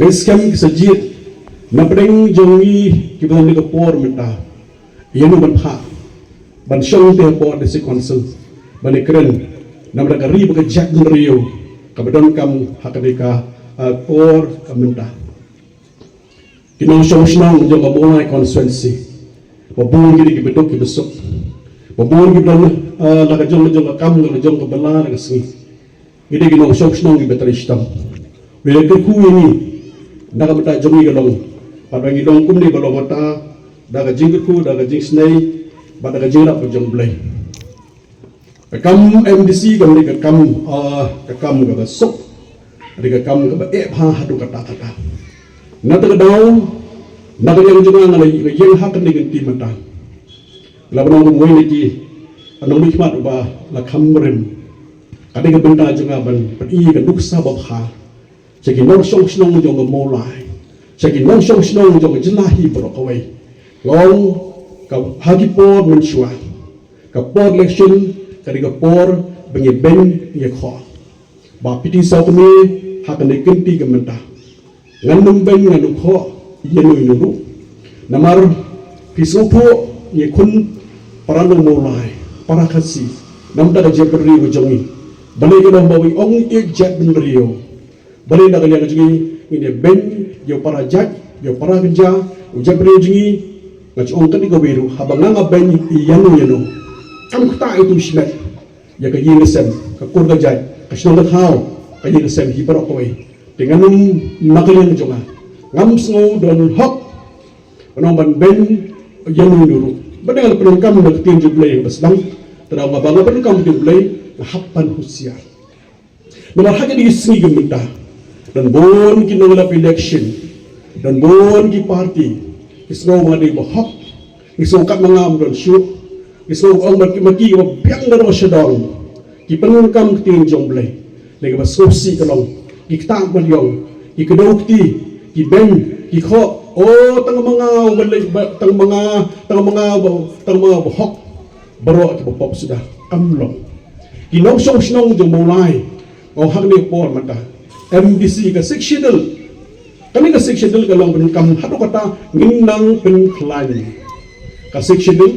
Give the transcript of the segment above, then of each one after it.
Scam sajid na preng jongi kiban ni kapor menta yenu ban pha ban shong te por de si council ban kren na mra kari ba jak rio kabadon kam hakadika por kamenta kinong shong shnong jong abonai constituency babun gidi kibedok kibesok babun gidan la ka jong kam la jong kabala la singi gidi kinong shong shnong gibetrishtam wele ke ku ini daga mata jongi galong padang idong kum ni balong mata daga jingku daga jingsnei daga jingra pa jong blai kam MDC kam ni kam ga sok adi kam ga e pha hadu kata na daga daw na daga yang jonga ngalai yang hak ni ganti mata la banong ngoi ni ti anong ni mat ba la kamrem kadi ga benda jonga ban padi ga duksa ba pha Jadi nong song snong jong molai, jadi nong song snong jong jelahi berokawai, long kau hagi por mensua, kau por election, kadi kau por bengeben ye kho, ba piti sa kami hakan ikinti gementa, nganum beng nganum kho ye nuru, namar pisupo ye kun para nong molai, para kasi, nam daga jebri ujongi, balai kita bawi ong ik jeb benrio. Balik nak kalian jungi ini ben yo para jag yo para kerja ujak beri jungi ngac ong kan iko biru habang nga ben yanu kam kata itu smet ya ka yin sem ka kur ka jag ka snong ka thau ka yin sem hi parok koi dengan nak kalian junga ngam sngo don hok panong ban ben yanu nuru badal penong kam nak tin jublay basdang tara mabanga penong kam jublay hapan husiar nomor hak di singi gementa dan bon ki nolap election dan bon ki party isno madi bahak isno kat mangam don syuk isno ong maki wa biang dan wasyadong ki penungkam tin jomble lagi ba sosi kalong ki tam malyong ki kedokti ki ben ki kho o tang mangau tang mga bahak baro ki pop sudah kamlong ki nong song snong jong mulai o hak ni por mata MDC ka sectional kami ka sectional ka long kam hado kata nginang penklan ka sectional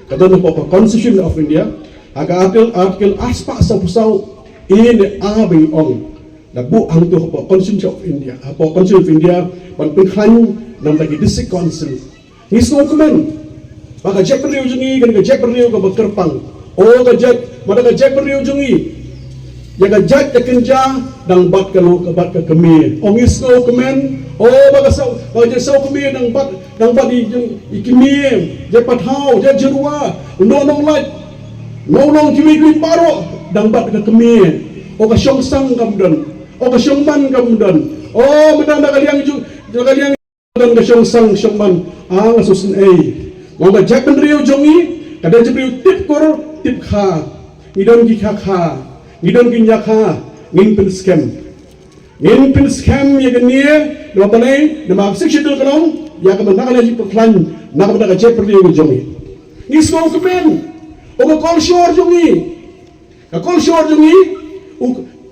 kata no pa Constitution of India aga article aspa sa pusaw in abing ong nabu ang to pa Constitution of India pa Constitution of India pan penklan nam lagi district council ni so kumen baka jack riu jungi kan ka jack riu ka bakerpang o ka jack mada ka jack riu jungi jaga jat kenja dang bat kalau bat ke kemir ong isno kemen baga sau kemir dang bat di ikimir japat hau jat jerua nonong lat nonong kiwi paro dang bat ke kemir ka syong sang kamdan ka syong man kamdan medan kaliang dan ka syong sang syong man ngasusin ngomba jat penriu jongi kada jebriu tip kor tip kha idon ki kha ngidon kinyakha ngin pin scam ya genie no panai na ma sectional kalong ya ka manakala ji plan na ka daga che perdi jongi ni smo kemen o ka call shore jongi u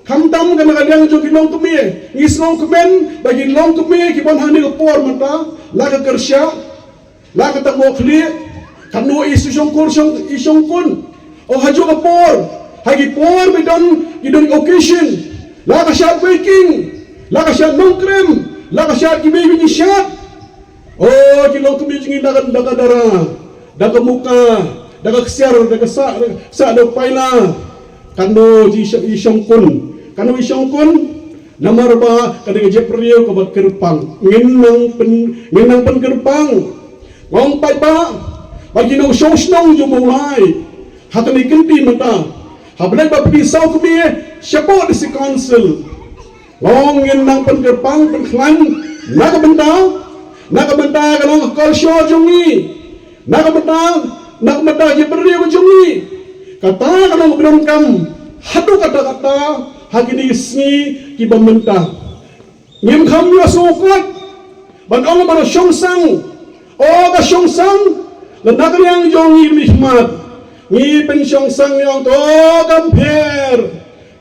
kamdam ka nakaliang jongi long tumie ni smo kemen bagi long tumie ki bon hani ko por mata la ka kersya la ka tak mo khli kanu isu isong kun o hajo ka por hagi por bidon idon occasion la ka shot baking la ka shot nongkrem la ka shot gibe ni shot kilo kumijing daga dara daga muka daga ksiar daga sa do paila kando ji isong kun namar ba kadaga jeprio ka bat kerpang nginang pen kerpang ngong pai ba bagi no sosnong jo mulai hatani kenti mata hablay ba pisaw kami siapa di si council longin nang pengerpang penklan nakabenta kalong kalsyo jungi nakabenta jibri jungi kata kalong penungkam hadu kata hagini isni kibamenta ngim kam yo sukot ban ong ba syongsang ka syongsang lanakriang jungi mihmat ni pensyong sang yang to kamper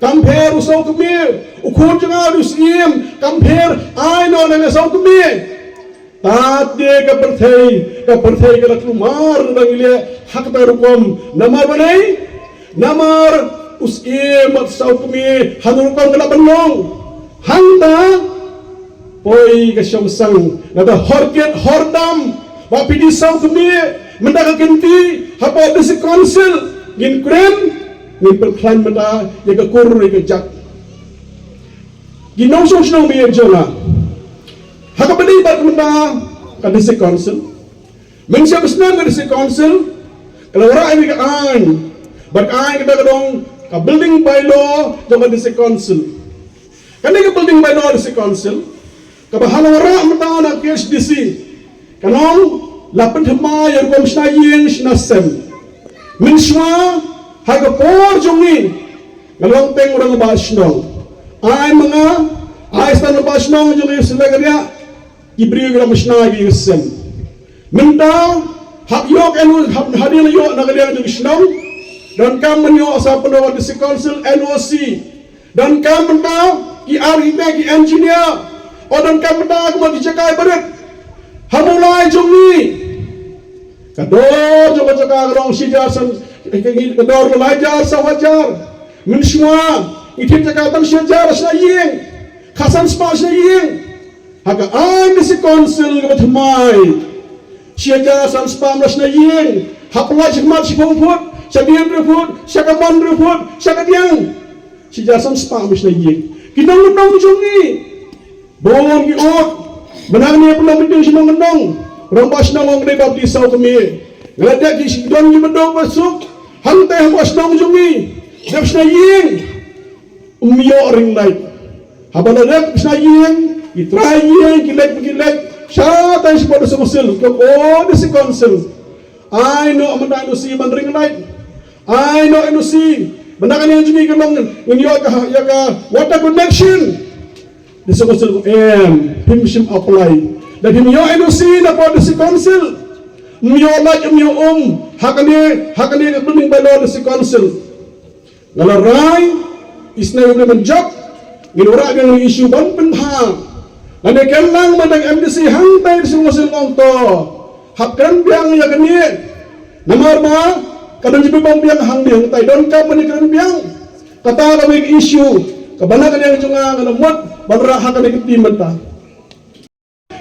compare usau kami ukun jangan usim compare I know nang usau kami tadi ke perthai ke keluar nang ile hak tarukom namar banai namar usim usau kami hanurukom kena benong handa poi ke syamsang nada horket hordam wapi di sau kami mendaga kenti hapa desi council ngin krem ngin perklan menda ya ke kur ya ke jak ginau so snong mi jona haka bedi bat menda ka desi council men siap senang ka desi council kalau orang ini ke an bat an kita kadong ka building by law jama desi council kan ke building by law desi council ka bahala orang menda na KSDC kanong lapan hema yang kom snayin snasem minswa haga por jongi ngalong teng orang basnong ay mga ay stan basnong jongi selagaria ibri gra masna gi sem minta hak yok enu hadil yok nagalia jongi snong dan kam menyo sa penawa di council NOC dan kam minta ki architect ki engineer dan kam minta ko dijaga berat hamulai jongi kador jong jaga rong sijar san kador belajar sawajar min semua itin jaga tan sijar saying khasan spa saying haga an di council ke bathmai sijar san spa mas saying hapla jmat si phut sabian reput sakaman reput sakadiang sijar san spa mas saying kinong nong jongi bon ki ot benang ni pula biding si nong Rambas nang ang rebab di saw kami. Ngeladak di sidon ni bedong masuk. Hantai hambas nang jungi. Daps na ying. Umiyo ring light. Habang na daps na ying. Itry ying. Kilek. Syatay si pada sumusil. Kau di si council. I know amanda ino si ring light. I know ino si. Bendakan yang jungi kalong. Inyo yaga water connection. Di si council. Himshim apply. Dan himyo NOC na po si council myo like myo hakani building by law si council ngalaray isna yung naman job ginura ang issue ban penha ane kelang madang MDC hantay si council ng to hakkan biang ya kani namar ma kadang jibi bang biang hangdi hantay don ka manikan biang kata kami issue kabanakan yang junga ngamot banra hakani ketiman ta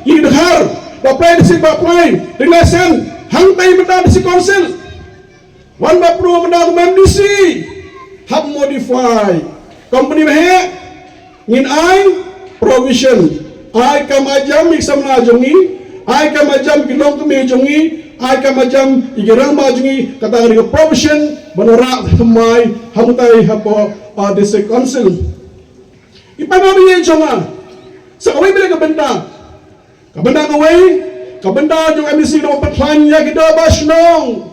Idhar, baplay relation, hangtay menda di si council. Wan bapro menda MDC, hab modify. Company mahe, ngin ay provision. Ay kamajam iksam na jongi, ay kamajam kilong kami jongi, ay kamajam igirang majongi kata ngari provision banora kamay hangtay hapo di si council. Ipanari yung jonga, sa kaway bila kabenta. Kabenda kawai, kabenda jong MDC na mapatlan kita basnong.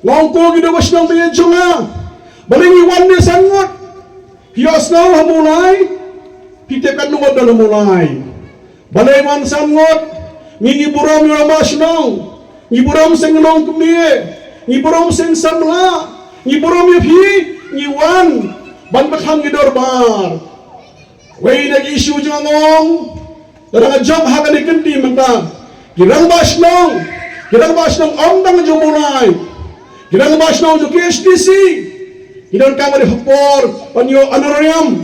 Ngongko kita basnong punya jonga. Baling iwan dia sangat. Hias na hamulay, pitekan nungod na hamulay. Balay man sangat, ngiburam yung basnong. Ngiburam sing nong kumie, ngiburam sing samla, ngiburam yung hi, ngiwan. Banbakhang gidorbar. Way nag-issue dyan ngong. Darang job hakan ikenti menta. Girang basnong omdang jumulay. Girang basnong jo KSDC. Girang kamari hapor panyo honorarium.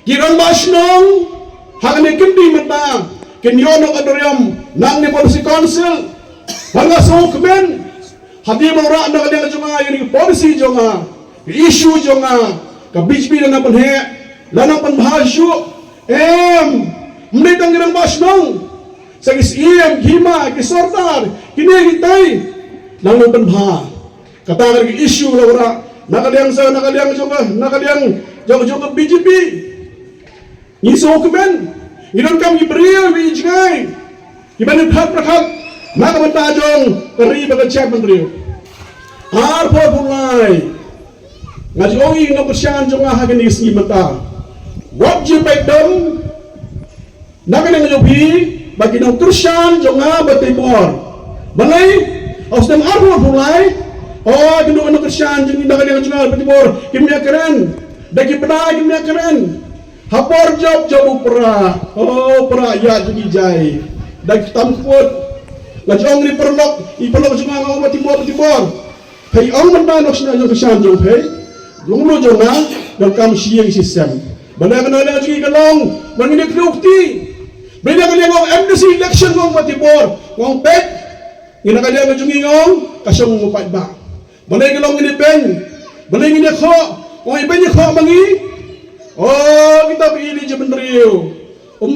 Girang basnong hakan ikenti menta. Kinyo no honorarium nang ni policy council. Wala so kemen. Hati mora na kadang jonga yung policy jonga. Issue jonga. Kabijbi na napanhe. Lanang panbahasyo. Muli tang girang basnong sa isiem, hima, kisortar, kinihitay lang ng panbha. Katangar ki issue lawara, nakaliang jong BGP. Ngiso kumen, inon kam ibriya wijgay. Iban prakat, nakamantajong kari bagacap mandriyo. Arpo bulay. Ngaji ongi ngapasyan jong ahagan isi mata. What you make them? Nakan yang nyobi bagi nang Kristen jonga batibor. Balay aus dem arbo bulay. Oh, gino nang Kristen jong nakan yang jonga batibor kimya keren. Daki penai kimia keren. Hapor job upra. Oh pra ya jadi jai. Daki tamput. Ngajong ni perlok. Ipelok junga ngau matibor. Hei ang mendanos na yung kesan jong hei. Yung lo jong na. Dang kam siang sistem. Banda kena ada lagi kalong. Manginik nukti. Benda kalian ngong MDC election ngong matibor. Ngong pek. Ngina kalian ngajungi ngong. Kasyong ngupat ba. Banda kalong ngini pen. Banda ngini kho. Ngong ipen ni kho mangi. Oh kita pilih je benderiu.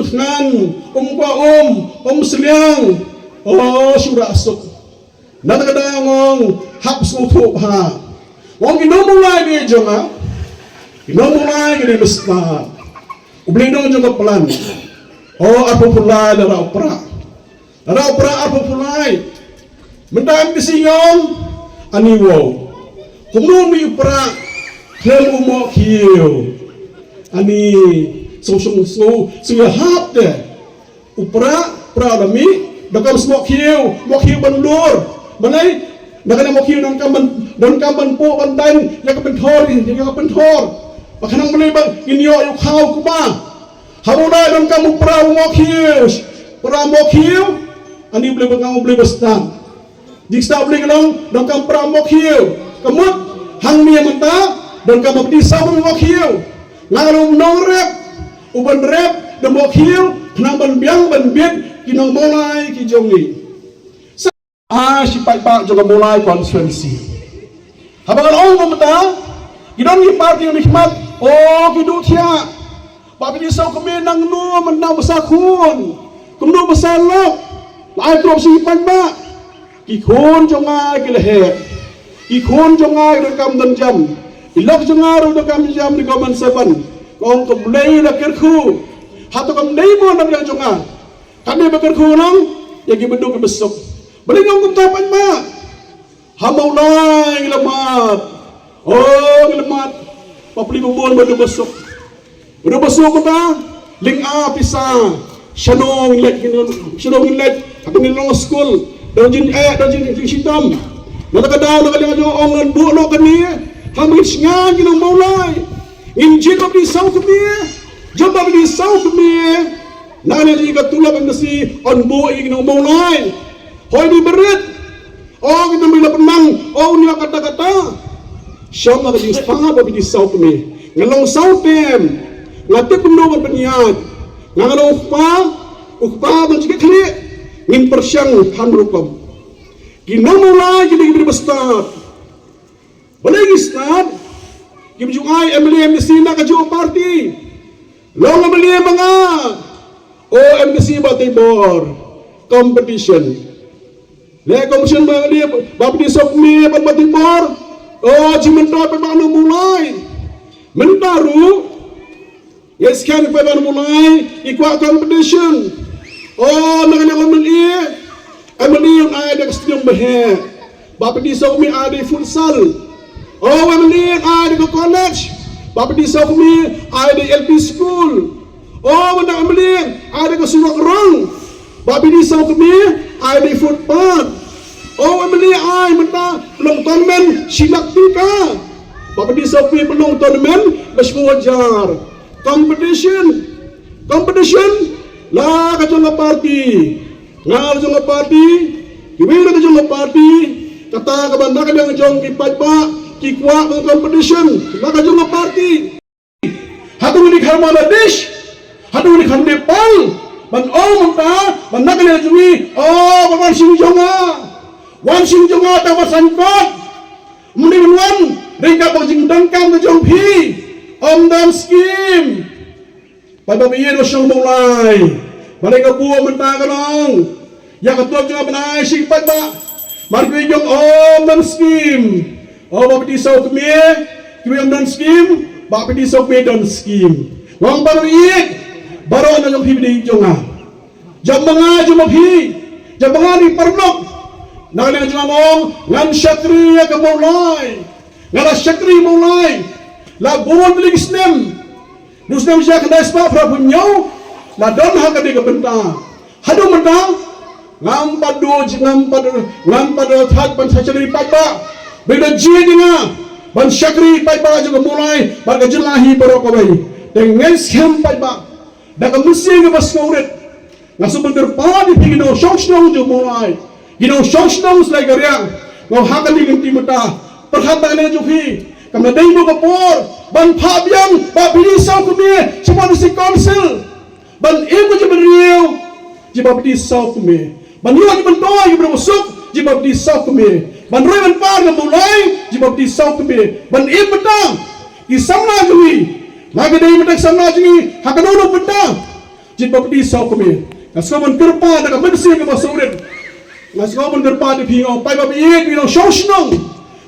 Senan. Kwa seliang. Oh surah asuk. Nata kadang ngong. Hap sutup ha. Ngong inomulai dia jong ha. Inomulai gini besar. Ubling dong jong pelan. Oh apa pulai darah opera. Darah opera apa pulai. Mendam kesingong. Aniwo. Kumumi opera. Klem umok hiu. Ani. So hap deh. Opera. Pradami. Dakam smok hiu. Mok hiu bandur. Manai. Nakana mok hiu dan kamban po bandan. Yang kepentor. Makanang manay bang. Inyo yung kau kuma. Hamuna dan kamu pera mok hiu, ani boleh kamu boleh bestan. Jika boleh kamu dan kamu pera mok hiu, kamu hang ni mata dan kamu berdisa mok hiu. Ngalu nong rep, uban rep dan mok hiu, kenang ban biang ban biet kinong mulai kijongi. Si pak juga mulai konferensi. Habangan orang mata, kinong ni parti yang nikmat, oh kidu tia. Bapak di sau kami nang nu menang besar kun, kemdu besar lok, lai terus sipan ba, ikun jongai kilehe, ikun jongai rekam dan jam, ilok jongai rekam jam di komen 7, kong kembali nak kerku, hatu kembali pun nak yang jongai, kami berkerku nang, yang kibenduk besok, beli ngom tapan ba, hamau lai ngelemat, oh ngelemat, papli bubun badu besok. Udah besok kita ling a pisa shanong let atau nilong school dojin sitam nata kada nakali jo ongan bu no kani hamit sngan kinong maulai injil di sau kami jamba di sau kami nana ji ka tulap ang nasi on bu kinong maulai hoy di berit oh kita bila penang oh ni kata-kata syam di spanga di sau kami ngalong sau tem ngati penuh berniat ngalo ukpa menjadi kali ngin persyang hanrukom kinamula jadi berbestar boleh start kim jungai MLM di sini nak jo party long MLM mga OMDC Batibor competition le competition ba dia bapak di sokmi Batibor oh jimentar pa mulai mentaru. Yes, kan pada mulai ikut competition. Oh, nak MLE yang ada stadium behe. Bapak di Saumi ada futsal. Oh, MLE ada ke college. Bapak di Saumi ada LP school. Oh, mana MLE ada ke Surak Rang. Bapak di Saumi ada football. Oh, MLE ada mana belum tournament silak tika. Bapak di Saumi belum tournament besku wajar. Competition lah kacang party ngal kacang party kibira kacang party kata kebandakan yang jong kipat pak kikwa competition lah kacang party hatu ni khar Bangladesh hatu ni khar Nepal ban mata ban nak le jumi wan sing jonga ta wasangkot muni wan ringka bajing dangkam jong phi dan skim pada biar usang mulai mereka buat mentakan yang ketua juga menai sifat pak mari jong dan skim bapak di sau kami dan skim bapak di sau dan skim wang baru baru anak yang hidup jonga jam menga jam menga di pernok nak yang jomong ngan syakriya ke mulai ngala syakri mulai la buron bilig snem nusnem siya kanda ispa prabunyaw la don haka di kabenta hado menta ngampado thak pan sa chali pagba beda jini nga ban syakri pai ba juga mulai ban kejelahi barokabai dengan scam pai ba da ka mesti ke bas ngauret ngasu bener pa di pingino shoshnong jo mulai gino shoshnong slai garyang ngau hakan di ngenti mata perhatian jo fi kamna dei mo kapor ban phabyang ba bili sau kumi semua di council ban ego je beriu je ba bili sau kumi ban yo je bentoi je bermusuk je ba bili sau kumi ban roi ban par na mulai je ba bili sau kumi ban im betang di samna jui lagi dari mendak samna jui hakanono betang je ba bili sau kumi ngaskoman kerpa da mensi ke basurit ngaskoman kerpa di pingo pai ba biye bino shoshnong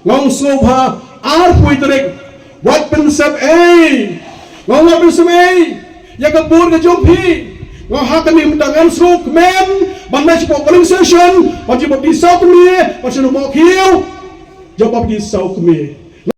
ngong sobha ar puiterek wat pensap ngong wat pensap ya kabur ke jompi ngong hakan ni mendangan suk men ban match po polling session ban je ba bili sau kumi ban sino mo kiu jawab di sau kumi